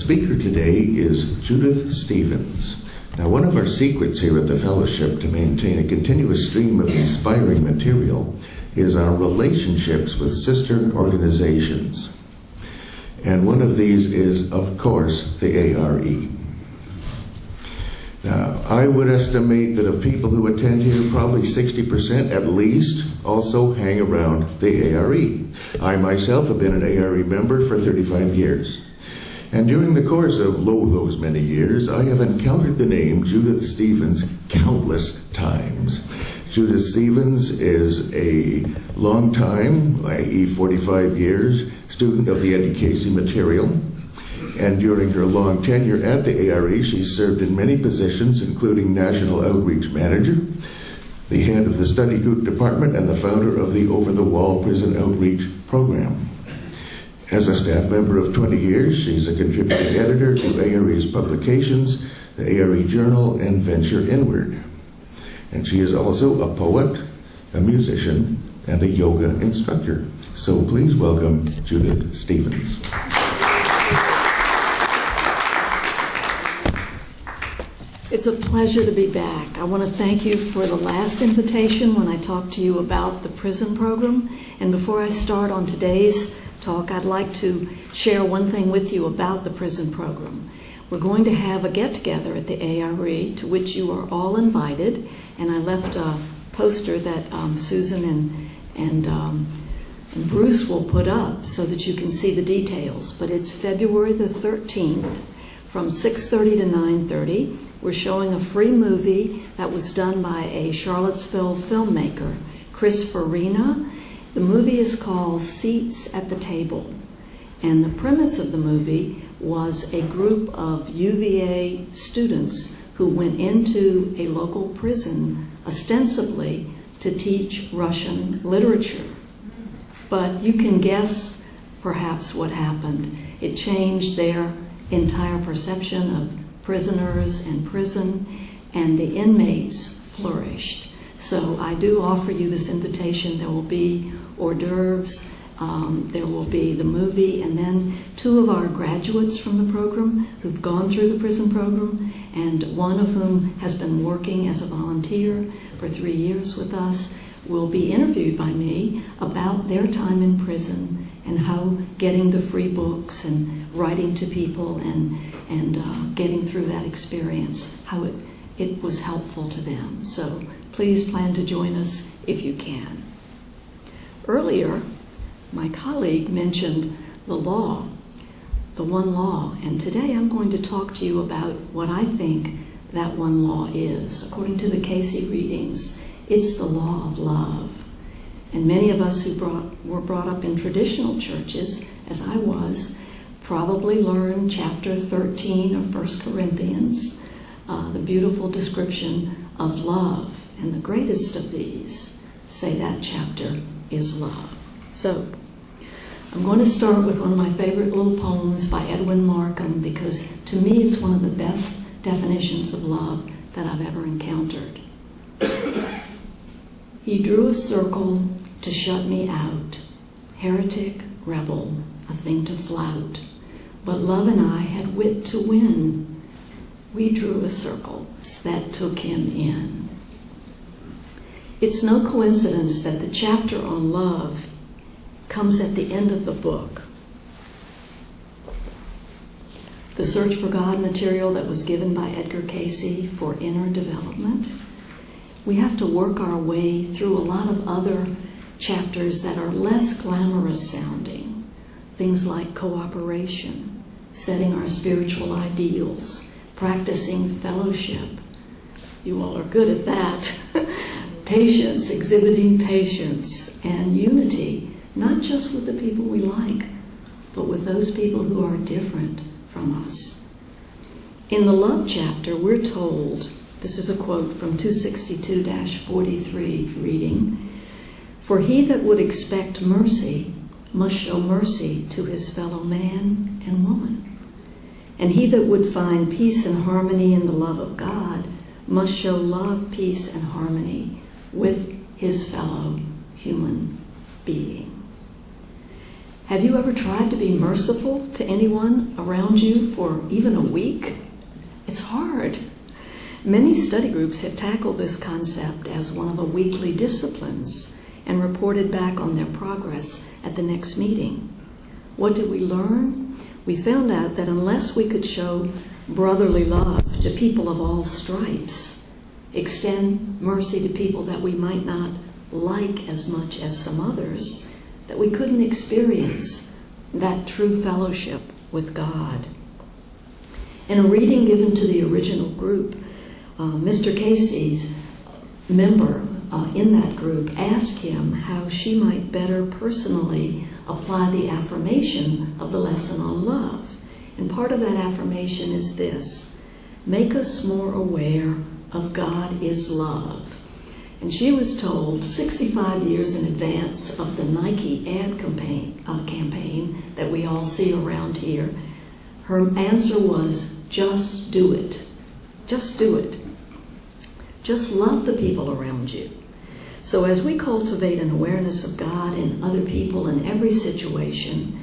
speaker today is Judith Stevens. Now, one of our secrets here at the Fellowship to maintain a continuous stream of inspiring material is our relationships with sister organizations. And one of these is, of course, the ARE. Now, I would estimate that of people who attend here, probably 60% at least also hang around the ARE. I myself have been an ARE member for 35 years. And during the course of those many years, I have encountered the name Judith Stevens countless times. Judith Stevens is a long time, i.e. 45 years, student of the Edgar Cayce material. And during her long tenure at the ARE, she served in many positions, including National Outreach Manager, the head of the Study Group Department, and the founder of the Over the Wall Prison Outreach Program. As a staff member of 20 years, she's a contributing editor to ARE's publications, the ARE Journal, and Venture Inward. And she is also a poet, a musician, and a yoga instructor. So please welcome Judith Stevens. It's a pleasure to be back. I want to thank you for the last invitation when I talked to you about the prison program. And before I start on today's talk, I'd like to share one thing with you about the prison program. We're going to have a get-together at the ARE to which you are all invited. And I left a poster that Susan and Bruce will put up so that you can see the details. But it's February the 13th from 6:30 to 9:30. We're showing a free movie that was done by a Charlottesville filmmaker, Chris Farina. The movie is called Seats at the Table. And the premise of the movie was a group of UVA students who went into a local prison ostensibly to teach Russian literature. But you can guess perhaps what happened. It changed their entire perception of prisoners and prison, and the inmates flourished. So I do offer you this invitation. There will be hors d'oeuvres, there will be the movie, and then two of our graduates from the program who've gone through the prison program, and one of whom has been working as a volunteer for 3 years with us, will be interviewed by me about their time in prison and how getting the free books and writing to people and getting through that experience, how it was helpful to them. So please plan to join us if you can. Earlier, my colleague mentioned the law, the one law, and today I'm going to talk to you about what I think that one law is. According to the Cayce Readings, it's the law of love. And many of us who were brought up in traditional churches, as I was, probably learned chapter 13 of 1 Corinthians, the beautiful description of love. And the greatest of these, say that chapter, is love. So I'm going to start with one of my favorite little poems by Edwin Markham, because to me it's one of the best definitions of love that I've ever encountered. He drew a circle to shut me out, heretic, rebel, a thing to flout. But love and I had wit to win. We drew a circle that took him in. It's no coincidence that the chapter on love comes at the end of the book. The Search for God material that was given by Edgar Cayce for inner development. We have to work our way through a lot of other chapters that are less glamorous sounding. Things like cooperation, setting our spiritual ideals, practicing fellowship. You all are good at that. Patience, exhibiting patience, and unity, not just with the people we like, but with those people who are different from us. In the love chapter, we're told, this is a quote from 262-43 reading, "For he that would expect mercy must show mercy to his fellow man and woman. And he that would find peace and harmony in the love of God must show love, peace, and harmony with his fellow human being." Have you ever tried to be merciful to anyone around you for even a week? It's hard. Many study groups have tackled this concept as one of the weekly disciplines and reported back on their progress at the next meeting. What did we learn? We found out that unless we could show brotherly love to people of all stripes, extend mercy to people that we might not like as much as some others, that we couldn't experience that true fellowship with God. In a reading given to the original group, Mr. Cayce's member in that group asked him how she might better personally apply the affirmation of the lesson on love. And part of that affirmation is this: make us more aware of God is love. And she was told 65 years in advance of the Nike ad campaign that we all see around here, her answer was, just do it. Just do it. Just love the people around you. So as we cultivate an awareness of God and other people in every situation,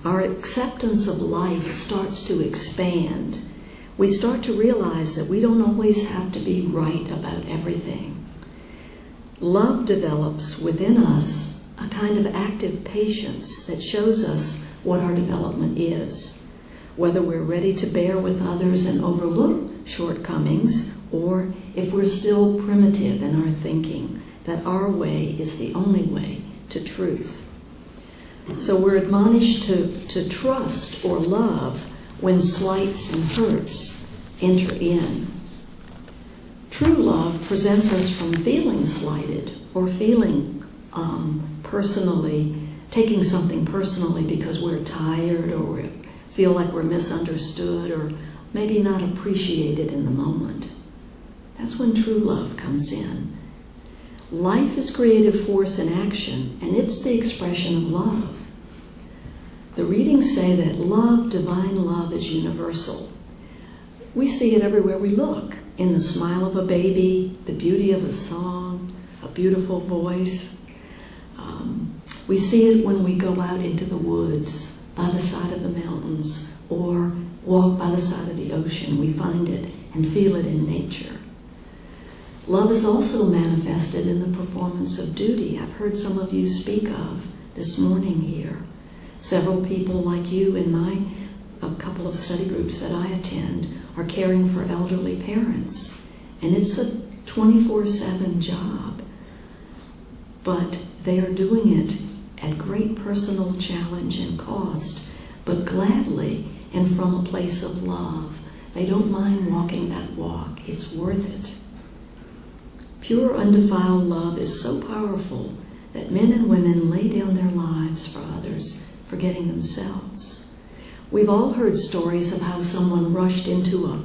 our acceptance of life starts to expand. We start to realize that we don't always have to be right about everything. Love develops within us a kind of active patience that shows us what our development is, whether we're ready to bear with others and overlook shortcomings, or if we're still primitive in our thinking that our way is the only way to truth. So we're admonished to trust or love when slights and hurts enter in. True love prevents us from feeling slighted or feeling personally, taking something personally because we're tired or we feel like we're misunderstood or maybe not appreciated in the moment. That's when true love comes in. Life is creative force in action, and it's the expression of love. The readings say that love, divine love, is universal. We see it everywhere we look, in the smile of a baby, the beauty of a song, a beautiful voice. We see it when we go out into the woods, by the side of the mountains, or walk by the side of the ocean. We find it and feel it in nature. Love is also manifested in the performance of duty I've heard some of you speak of this morning here. Several people like you in a couple of study groups that I attend are caring for elderly parents. And it's a 24/7 job. But they are doing it at great personal challenge and cost, but gladly and from a place of love. They don't mind walking that walk. It's worth it. Pure, undefiled love is so powerful that men and women lay down their lives for others, forgetting themselves. We've all heard stories of how someone rushed into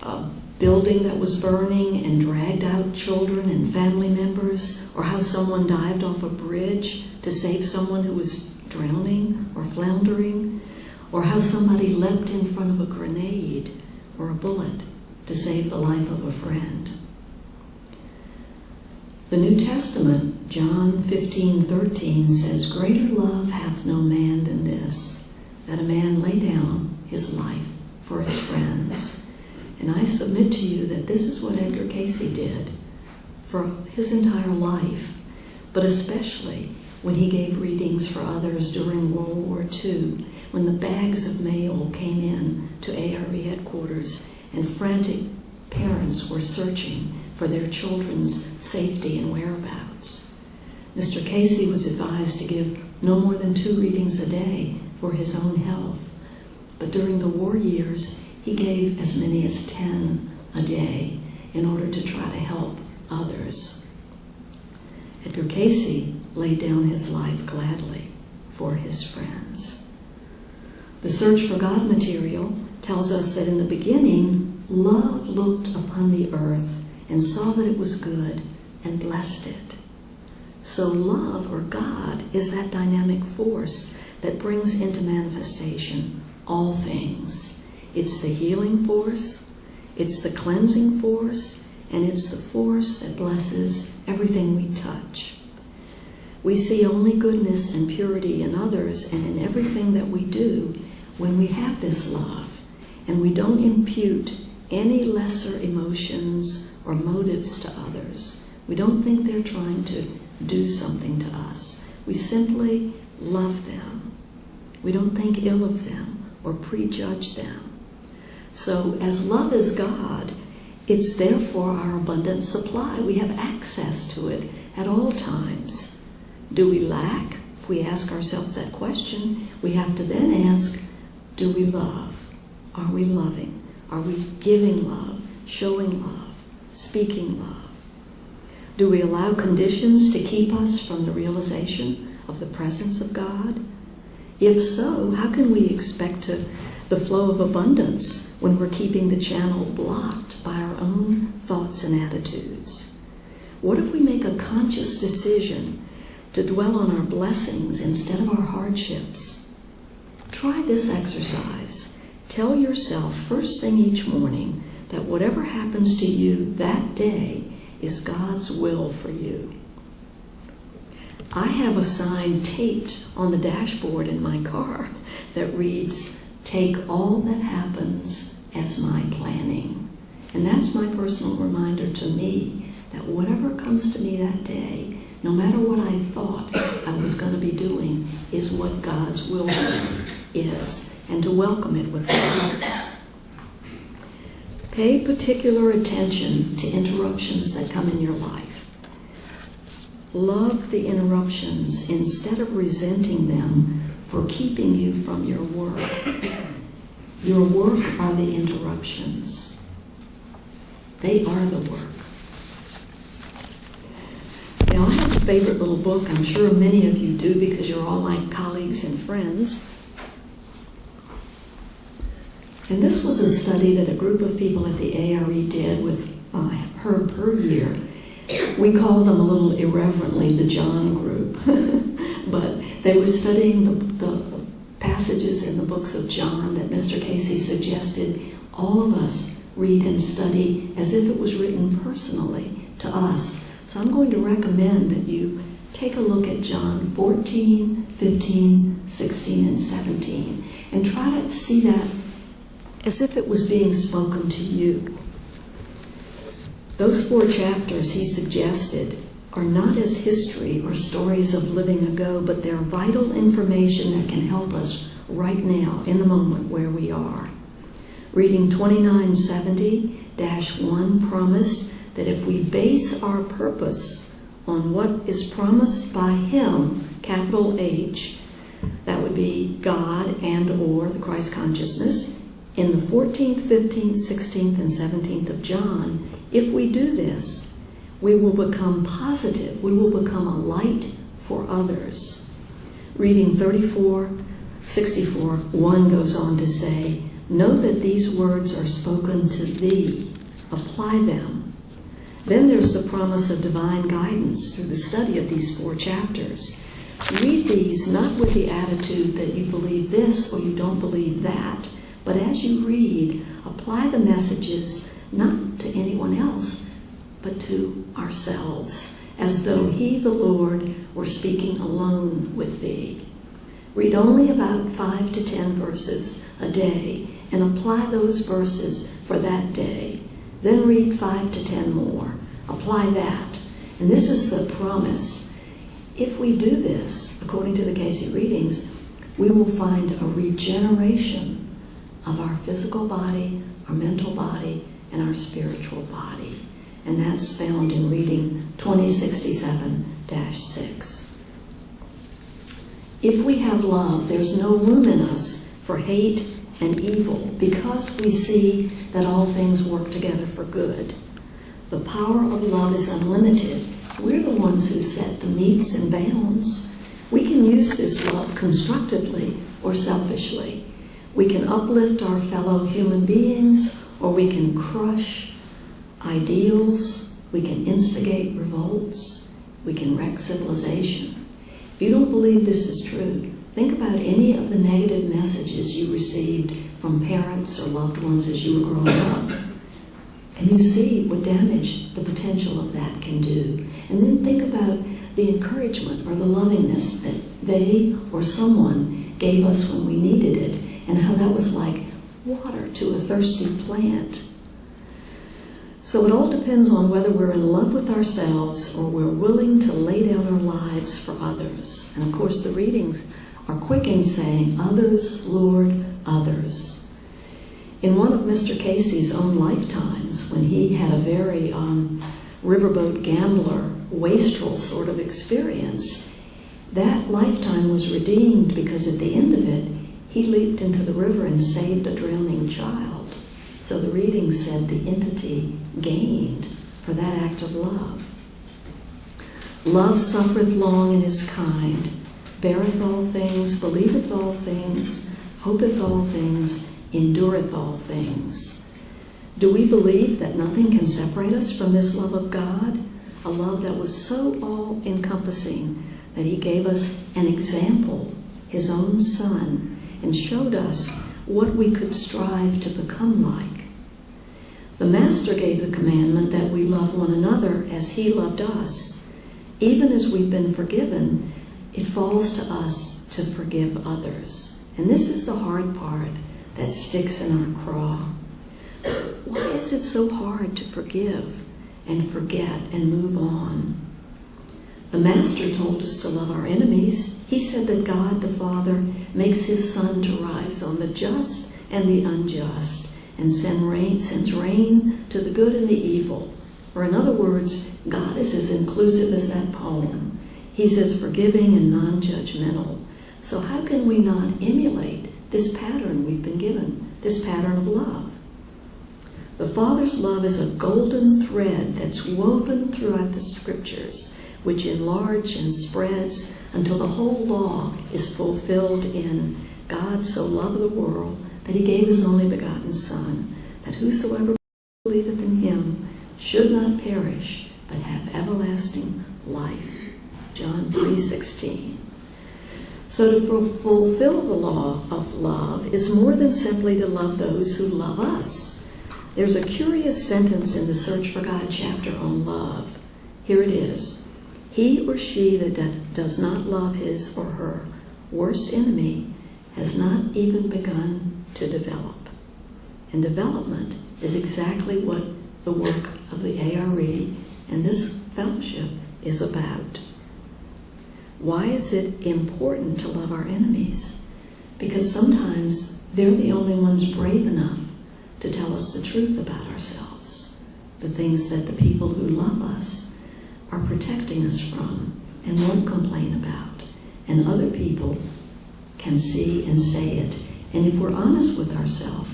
a building that was burning and dragged out children and family members, or how someone dived off a bridge to save someone who was drowning or floundering, or how somebody leapt in front of a grenade or a bullet to save the life of a friend. The New Testament, John 15:13, says, "Greater love hath no man than this, that a man lay down his life for his friends." And I submit to you that this is what Edgar Cayce did for his entire life, but especially when he gave readings for others during World War II, when the bags of mail came in to ARE headquarters and frantic parents were searching for their children's safety and whereabouts. Mr. Cayce was advised to give no more than 2 readings a day for his own health, but during the war years, he gave as many as 10 a day in order to try to help others. Edgar Cayce laid down his life gladly for his friends. The Search for God material tells us that in the beginning, love looked upon the earth and saw that it was good and blessed it. So love, or God, is that dynamic force that brings into manifestation all things. It's the healing force, it's the cleansing force, and it's the force that blesses everything we touch. We see only goodness and purity in others and in everything that we do when we have this love, and we don't impute any lesser emotions or motives to others. We don't think they're trying to do something to us. We simply love them. We don't think ill of them or prejudge them. So as love is God, it's therefore our abundant supply. We have access to it at all times. Do we lack? If we ask ourselves that question, we have to then ask, do we love? Are we loving? Are we giving love, showing love, speaking love? Do we allow conditions to keep us from the realization of the presence of God? If so, how can we expect the flow of abundance when we're keeping the channel blocked by our own thoughts and attitudes? What if we make a conscious decision to dwell on our blessings instead of our hardships? Try this exercise. Tell yourself first thing each morning that whatever happens to you that day is God's will for you. I have a sign taped on the dashboard in my car that reads, "Take all that happens as my planning." And that's my personal reminder to me that whatever comes to me that day, no matter what I thought I was going to be doing, is what God's will for me is, and to welcome it with love. Pay particular attention to interruptions that come in your life. Love the interruptions instead of resenting them for keeping you from your work. Your work are the interruptions. They are the work. Now, I have a favorite little book. I'm sure many of you do because you're all my colleagues and friends. And this was a study that a group of people at the ARE did with her per year. We call them a little irreverently the John group. But they were studying the passages in the books of John that Mr. Cayce suggested all of us read and study as if it was written personally to us. So I'm going to recommend that you take a look at John 14, 15, 16, and 17 and try to see that as if it was being spoken to you. Those 4 chapters he suggested are not as history or stories of living ago, but they're vital information that can help us right now in the moment where we are. Reading 2970-1 promised that if we base our purpose on what is promised by him, capital H, that would be God and or the Christ consciousness, in the 14th, 15th, 16th, and 17th of John, if we do this, we will become positive. We will become a light for others. Reading 34:64, 1 goes on to say, "Know that these words are spoken to thee. Apply them." Then there's the promise of divine guidance through the study of these 4 chapters. Read these not with the attitude that you believe this or you don't believe that, but as you read, apply the messages not to anyone else, but to ourselves, as though he, the Lord, were speaking alone with thee. Read only about 5 to 10 verses a day and apply those verses for that day. Then read 5 to 10 more. Apply that. And this is the promise. If we do this, according to the Cayce Readings, we will find a regeneration of our physical body, our mental body, and our spiritual body. And that's found in reading 2067-6. If we have love, there's no room in us for hate and evil because we see that all things work together for good. The power of love is unlimited. We're the ones who set the metes and bounds. We can use this love constructively or selfishly. We can uplift our fellow human beings, or we can crush ideals. We can instigate revolts. We can wreck civilization. If you don't believe this is true, think about any of the negative messages you received from parents or loved ones as you were growing up. And you see what damage the potential of that can do. And then think about the encouragement or the lovingness that they or someone gave us when we needed it, and how that was like water to a thirsty plant. So it all depends on whether we're in love with ourselves or we're willing to lay down our lives for others. And of course the readings are quick in saying, others, Lord, others. In one of Mr. Cayce's own lifetimes, when he had a very riverboat gambler, wastrel sort of experience, that lifetime was redeemed because at the end of it, he leaped into the river and saved a drowning child. So the reading said the entity gained for that act of love. Love suffereth long and is kind, beareth all things, believeth all things, hopeth all things, endureth all things. Do we believe that nothing can separate us from this love of God? A love that was so all-encompassing that he gave us an example, his own Son, and showed us what we could strive to become like. The Master gave the commandment that we love one another as he loved us. Even as we've been forgiven, it falls to us to forgive others. And this is the hard part that sticks in our craw. Why is it so hard to forgive and forget and move on? The Master told us to love our enemies. He said that God the Father makes his sun to rise on the just and the unjust and sends rain to the good and the evil. Or in other words, God is as inclusive as that poem. He's as forgiving and non-judgmental. So how can we not emulate this pattern we've been given, this pattern of love? The Father's love is a golden thread that's woven throughout the Scriptures, which enlarge and spreads until the whole law is fulfilled in God so loved the world that he gave his only begotten Son, that whosoever believeth in him should not perish, but have everlasting life. John 3:16. So to fulfill the law of love is more than simply to love those who love us. There's a curious sentence in the Search for God chapter on love. Here it is. He or she that does not love his or her worst enemy has not even begun to develop. And development is exactly what the work of the ARE and this fellowship is about. Why is it important to love our enemies? Because sometimes they're the only ones brave enough to tell us the truth about ourselves, the things that the people who love us are protecting us from and won't complain about. And other people can see and say it. And if we're honest with ourselves,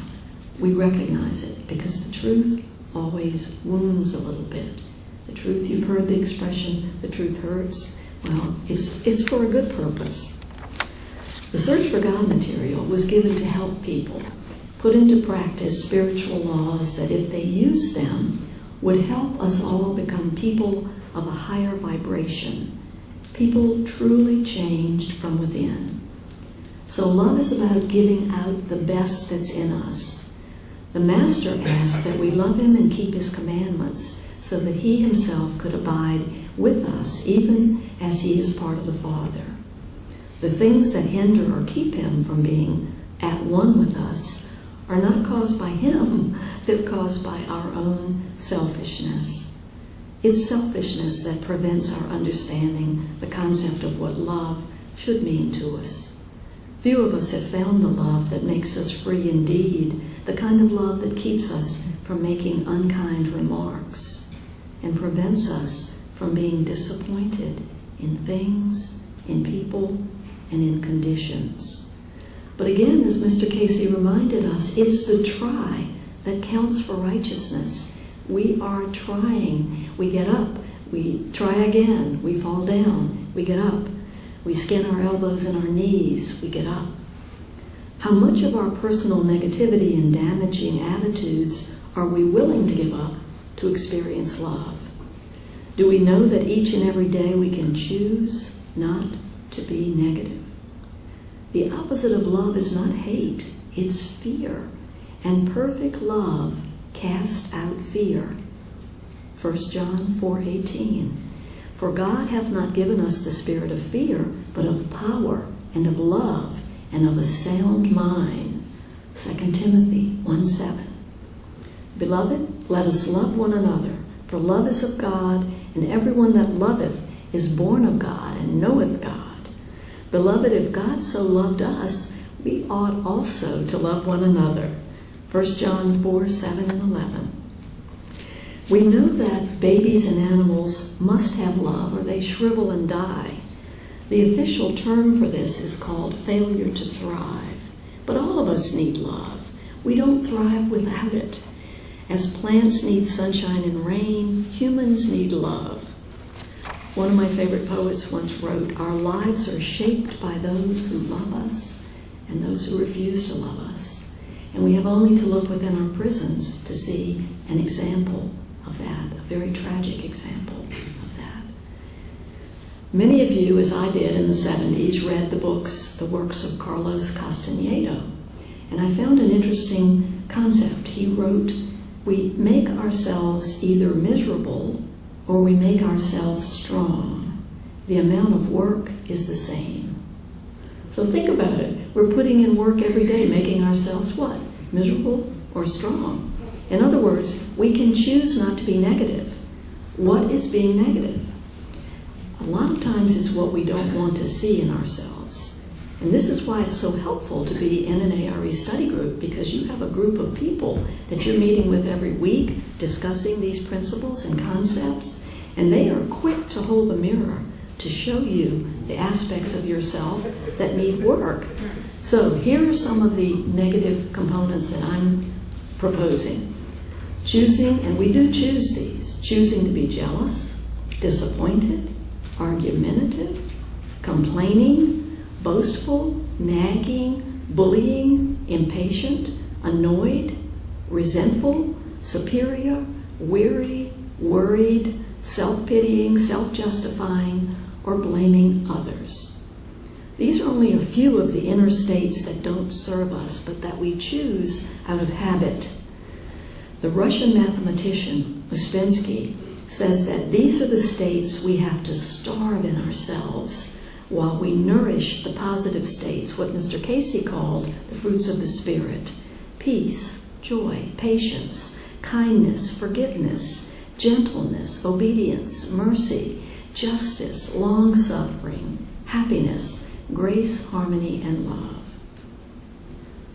we recognize it, because the truth always wounds a little bit. The truth, you've heard the expression, the truth hurts. Well, it's for a good purpose. The Search for God material was given to help people put into practice spiritual laws that, if they use them, would help us all become people of a higher vibration, people truly changed from within. So love is about giving out the best that's in us. The Master asked that we love him and keep his commandments so that he himself could abide with us, even as he is part of the Father. The things that hinder or keep him from being at one with us are not caused by him, they're caused by our own selfishness. It's selfishness that prevents our understanding the concept of what love should mean to us. Few of us have found the love that makes us free indeed, the kind of love that keeps us from making unkind remarks and prevents us from being disappointed in things, in people, and in conditions. But again, as Mr. Cayce reminded us, it's the try that counts for righteousness. We are trying. We get up. We try again. We fall down. We get up. We skin our elbows and our knees. We get up. How much of our personal negativity and damaging attitudes are we willing to give up to experience love? Do we know that each and every day we can choose not to be negative? The opposite of love is not hate, it's fear. And perfect love casts out fear. 1 John 4:18. For God hath not given us the spirit of fear, but of power and of love and of a sound mind. 2 Timothy 1:7. Beloved, let us love one another, for love is of God, and everyone that loveth is born of God and knoweth God. Beloved, if God so loved us, we ought also to love one another. 1 John 4:7 and 11. We know that babies and animals must have love or they shrivel and die. The official term for this is called failure to thrive. But all of us need love. We don't thrive without it. As plants need sunshine and rain, humans need love. One of my favorite poets once wrote, "Our lives are shaped by those who love us and those who refuse to love us." And we have only to look within our prisons to see an example of that, a very tragic example of that. Many of you, as I did in the 70s, read the works of Carlos Castaneda. And I found an interesting concept. He wrote, "We make ourselves either miserable or we make ourselves strong. The amount of work is the same." So think about it. We're putting in work every day, making ourselves what? Miserable or strong? In other words, we can choose not to be negative. What is being negative? A lot of times it's what we don't want to see in ourselves. And this is why it's so helpful to be in an ARE study group, because you have a group of people that you're meeting with every week, discussing these principles and concepts, and they are quick to hold the mirror to show you the aspects of yourself that need work. So here are some of the negative components that I'm proposing. Choosing, and we do choose these, choosing to be jealous, disappointed, argumentative, complaining, boastful, nagging, bullying, impatient, annoyed, resentful, superior, weary, worried, self-pitying, self-justifying, or blaming others. These are only a few of the inner states that don't serve us, but that we choose out of habit. The Russian mathematician Uspensky says that these are the states we have to starve in ourselves while we nourish the positive states, what Mr. Cayce called the fruits of the Spirit: peace, joy, patience, kindness, forgiveness, gentleness, obedience, mercy, justice, long-suffering, happiness, grace, harmony, and love.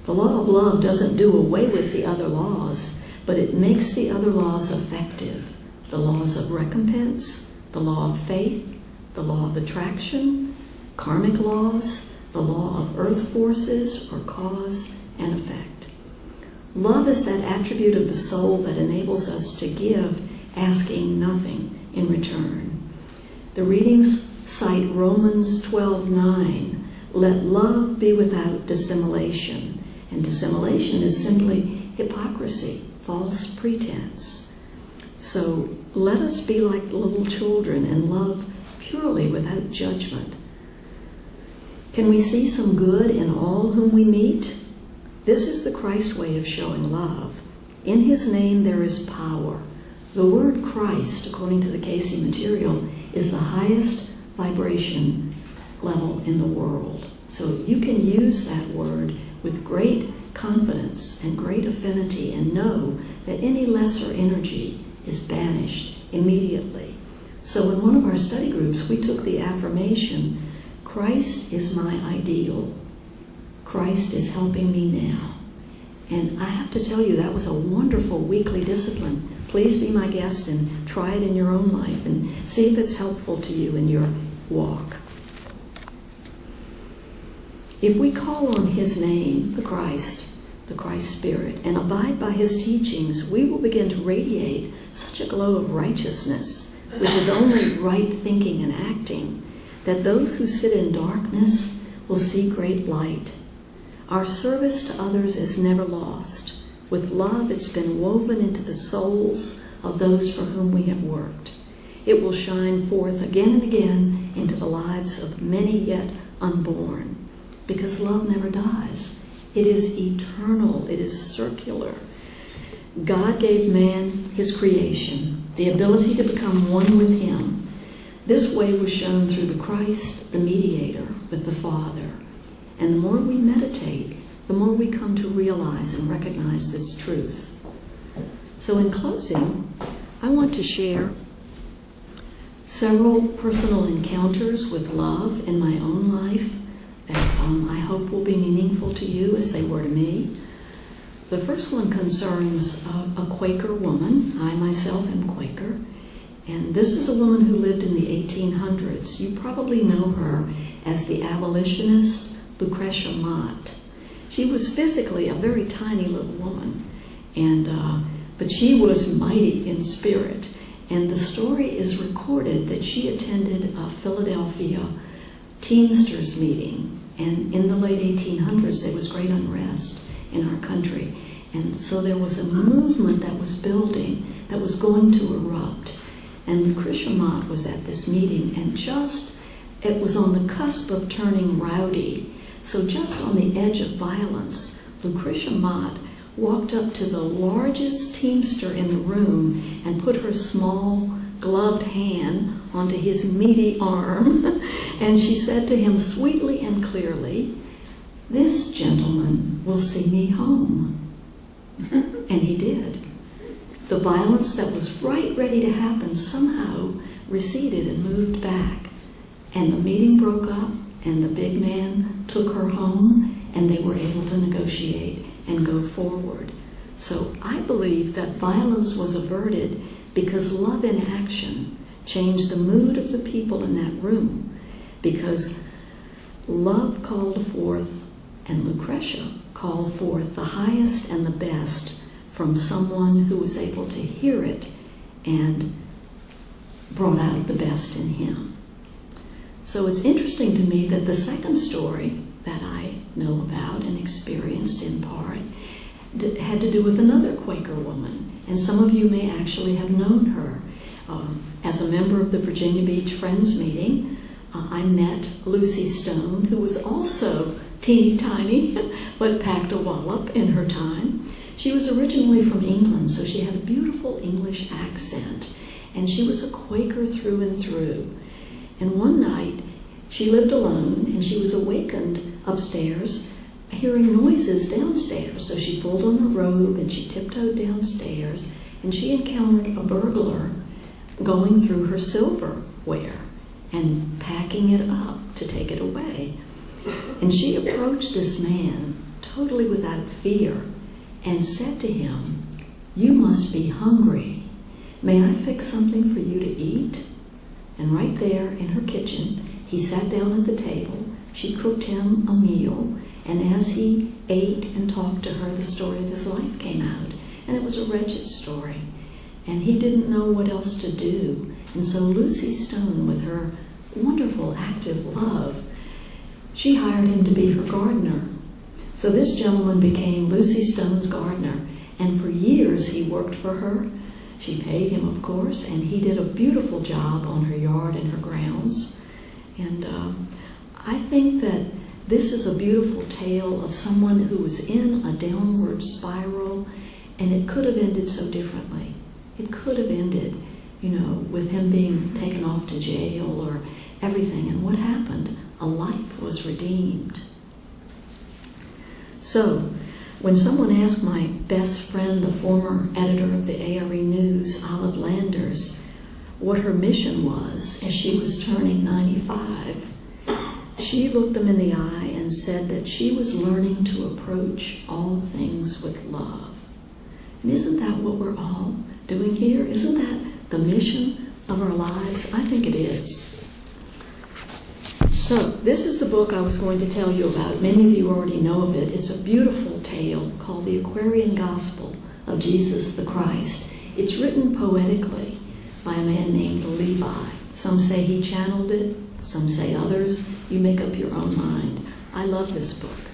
The law of love doesn't do away with the other laws, but it makes the other laws effective. The laws of recompense, the law of faith, the law of attraction, karmic laws, the law of earth forces or cause and effect. Love is that attribute of the soul that enables us to give, asking nothing in return. The readings cite Romans 12:9. Let love be without dissimulation. And dissimulation is simply hypocrisy, false pretense. So let us be like little children and love purely without judgment. Can we see some good in all whom we meet? This is the Christ way of showing love. In his name there is power. The word Christ, according to the Cayce material, is the highest vibration level in the world. So you can use that word with great confidence and great affinity and know that any lesser energy is banished immediately. So in one of our study groups, we took the affirmation, Christ is my ideal. Christ is helping me now. And I have to tell you, that was a wonderful weekly discipline. Please be my guest and try it in your own life and see if it's helpful to you in your walk. If we call on his name, the Christ Spirit, and abide by his teachings, we will begin to radiate such a glow of righteousness, which is only right thinking and acting, that those who sit in darkness will see great light. Our service to others is never lost. With love, it's been woven into the souls of those for whom we have worked. It will shine forth again and again into the lives of many yet unborn, because love never dies. It is eternal. It is circular. God gave man his creation, the ability to become one with him. This way was shown through the Christ, the mediator, with the Father. And the more we meditate, the more we come to realize and recognize this truth. So in closing, I want to share several personal encounters with love in my own life that I hope will be meaningful to you as they were to me. The first one concerns a Quaker woman. I myself am Quaker. And this is a woman who lived in the 1800s. You probably know her as the abolitionist Lucretia Mott. She was physically a very tiny little woman, but she was mighty in spirit. And the story is recorded that she attended a Philadelphia Teamsters meeting. And in the late 1800s, there was great unrest in our country. And so there was a movement that was building, that was going to erupt. And Lucretia Mott was at this meeting, and it was on the cusp of turning rowdy. So just on the edge of violence, Lucretia Mott walked up to the largest teamster in the room and put her small gloved hand onto his meaty arm. And she said to him sweetly and clearly, "This gentleman will see me home." And he did. The violence that was right ready to happen somehow receded and moved back. And the meeting broke up, and the big man took her home, and they were able to negotiate and go forward. So I believe that violence was averted because love in action changed the mood of the people in that room. Because love called forth, and Lucretia called forth the highest and the best from someone who was able to hear it and brought out the best in him. So it's interesting to me that the second story that I know about and experienced in part had to do with another Quaker woman. And some of you may actually have known her. As a member of the Virginia Beach Friends meeting, I met Lucy Stone, who was also teeny tiny, but packed a wallop in her time. She was originally from England, so she had a beautiful English accent, and she was a Quaker through and through. And one night, she lived alone, and she was awakened upstairs, hearing noises downstairs. So she pulled on her robe, and she tiptoed downstairs, and she encountered a burglar going through her silverware and packing it up to take it away. And she approached this man, totally without fear, and said to him, "You must be hungry. May I fix something for you to eat?" And right there in her kitchen, he sat down at the table. She cooked him a meal, and as he ate and talked to her, the story of his life came out. And it was a wretched story. And he didn't know what else to do. And so Lucy Stone, with her wonderful active love, she hired him to be her gardener. So this gentleman became Lucy Stone's gardener, and for years he worked for her. She paid him, of course, and he did a beautiful job on her yard and her grounds. And I think that this is a beautiful tale of someone who was in a downward spiral, and it could have ended so differently. It could have ended, with him being taken off to jail or everything. And what happened? A life was redeemed. So, when someone asked my best friend, the former editor of the ARE News, Olive Landers, what her mission was as she was turning 95, she looked them in the eye and said that she was learning to approach all things with love. And isn't that what we're all doing here? Isn't that the mission of our lives? I think it is. So, this is the book I was going to tell you about. Many of you already know of it. It's a beautiful tale called The Aquarian Gospel of Jesus the Christ. It's written poetically by a man named Levi. Some say he channeled it, some say others. You make up your own mind. I love this book.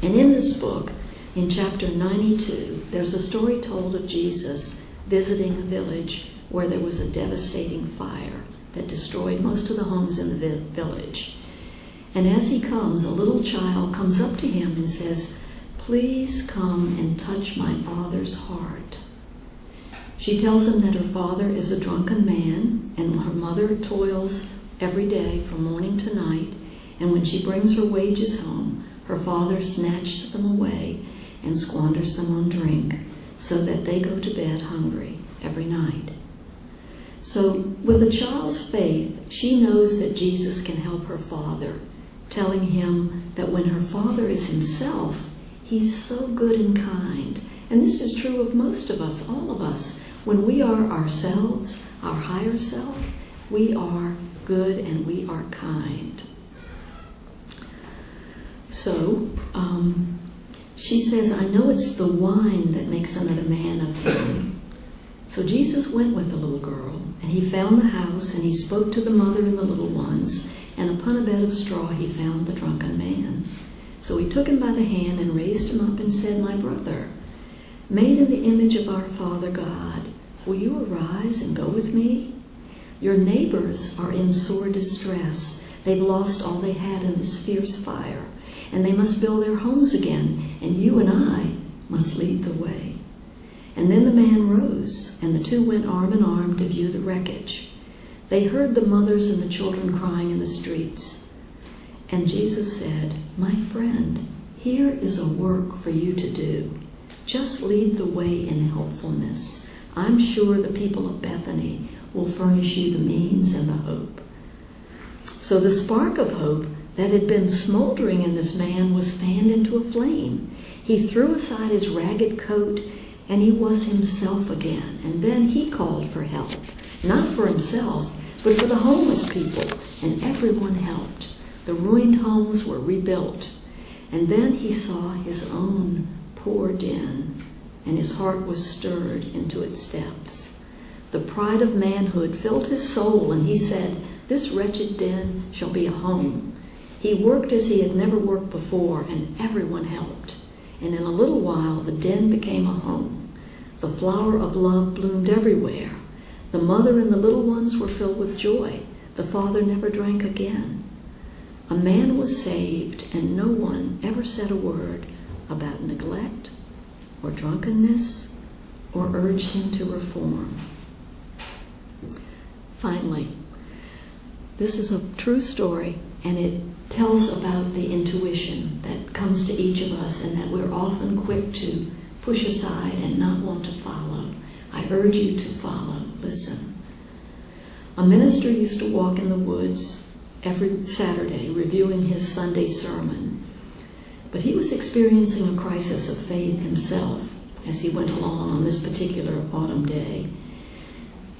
And in this book, in chapter 92, there's a story told of Jesus visiting a village where there was a devastating fire that destroyed most of the homes in the village. And as he comes, a little child comes up to him and says, "Please come and touch my Father's heart." She tells him that her father is a drunken man and her mother toils every day from morning to night, and when she brings her wages home, her father snatches them away and squanders them on drink so that they go to bed hungry every night. So with a child's faith, she knows that Jesus can help her father, telling him that when her father is himself, he's so good and kind. And this is true of most of us, all of us. When we are ourselves, our higher self, we are good and we are kind. So, she says, I know it's the wine that makes another man of him. So Jesus went with the little girl, and he found the house, and he spoke to the mother and the little ones, and upon a bed of straw he found the drunken man. So he took him by the hand and raised him up and said, My brother, made in the image of our Father God, will you arise and go with me? Your neighbors are in sore distress. They've lost all they had in this fierce fire, and they must build their homes again, and you and I must lead the way. And then the man rose, and the two went arm in arm to view the wreckage. They heard the mothers and the children crying in the streets. And Jesus said, My friend, here is a work for you to do. Just lead the way in helpfulness. I'm sure the people of Bethany will furnish you the means and the hope. So the spark of hope that had been smoldering in this man was fanned into a flame. He threw aside his ragged coat, and he was himself again. And then he called for help, not for himself, but for the homeless people, and everyone helped. The ruined homes were rebuilt. And then he saw his own poor den, and his heart was stirred into its depths. The pride of manhood filled his soul, and he said, This wretched den shall be a home. He worked as he had never worked before, and everyone helped. And in a little while, the den became a home. The flower of love bloomed everywhere. The mother and the little ones were filled with joy. The father never drank again. A man was saved, and no one ever said a word about neglect or drunkenness or urged him to reform. Finally, this is a true story, and it tells about the intuition that comes to each of us and that we're often quick to push aside and not want to follow. I urge you to follow. Listen. A minister used to walk in the woods every Saturday reviewing his Sunday sermon, but he was experiencing a crisis of faith himself as he went along on this particular autumn day.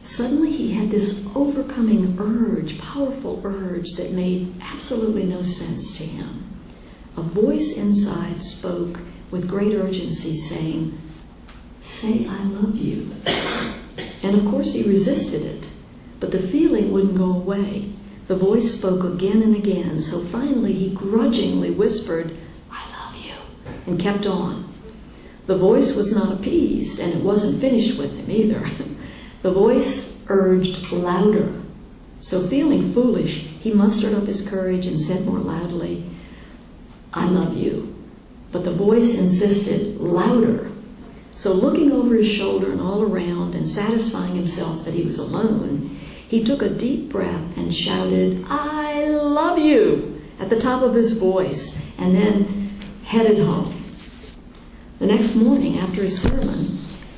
Suddenly he had this overcoming urge, powerful urge that made absolutely no sense to him. A voice inside spoke with great urgency saying, Say I love you. And of course he resisted it, but the feeling wouldn't go away. The voice spoke again and again, so finally he grudgingly whispered, I love you, and kept on. The voice was not appeased, and it wasn't finished with him either. The voice urged louder. So feeling foolish, he mustered up his courage and said more loudly, I love you. But the voice insisted louder. So looking over his shoulder and all around and satisfying himself that he was alone, he took a deep breath and shouted, I love you, at the top of his voice, and then headed home. The next morning after his sermon,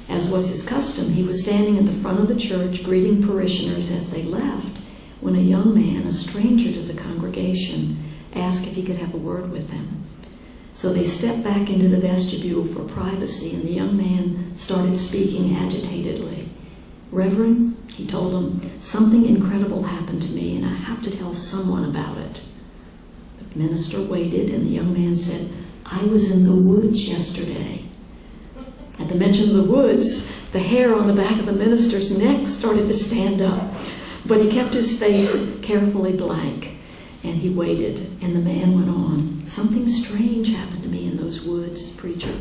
as was his custom, he was standing at the front of the church greeting parishioners as they left when a young man, a stranger to the congregation, asked if he could have a word with him. So they stepped back into the vestibule for privacy, and the young man started speaking agitatedly. Reverend, he told him, something incredible happened to me, and I have to tell someone about it. The minister waited, and the young man said, I was in the woods yesterday. At the mention of the woods, the hair on the back of the minister's neck started to stand up, but he kept his face carefully blank, and he waited, and the man went on. Something strange happened to me in those woods, preacher.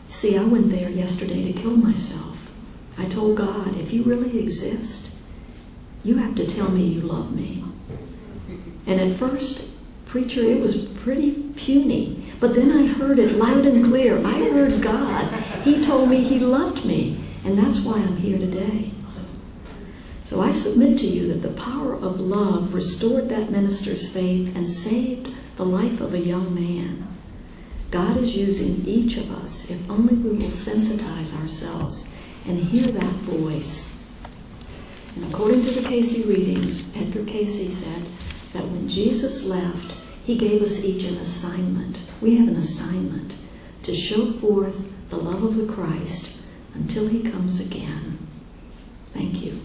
See, I went there yesterday to kill myself. I told God, if you really exist, you have to tell me you love me. And at first, preacher, it was pretty puny, but then I heard it loud and clear. I heard God. He told me he loved me, And that's why I'm here today. So I submit to you that the power of love restored that minister's faith and saved the life of a young man. God is using each of us if only we will sensitize ourselves and hear that voice. And according to the Cayce Readings, Edgar Cayce said that when Jesus left, he gave us each an assignment. We have an assignment to show forth the love of the Christ until he comes again. Thank you.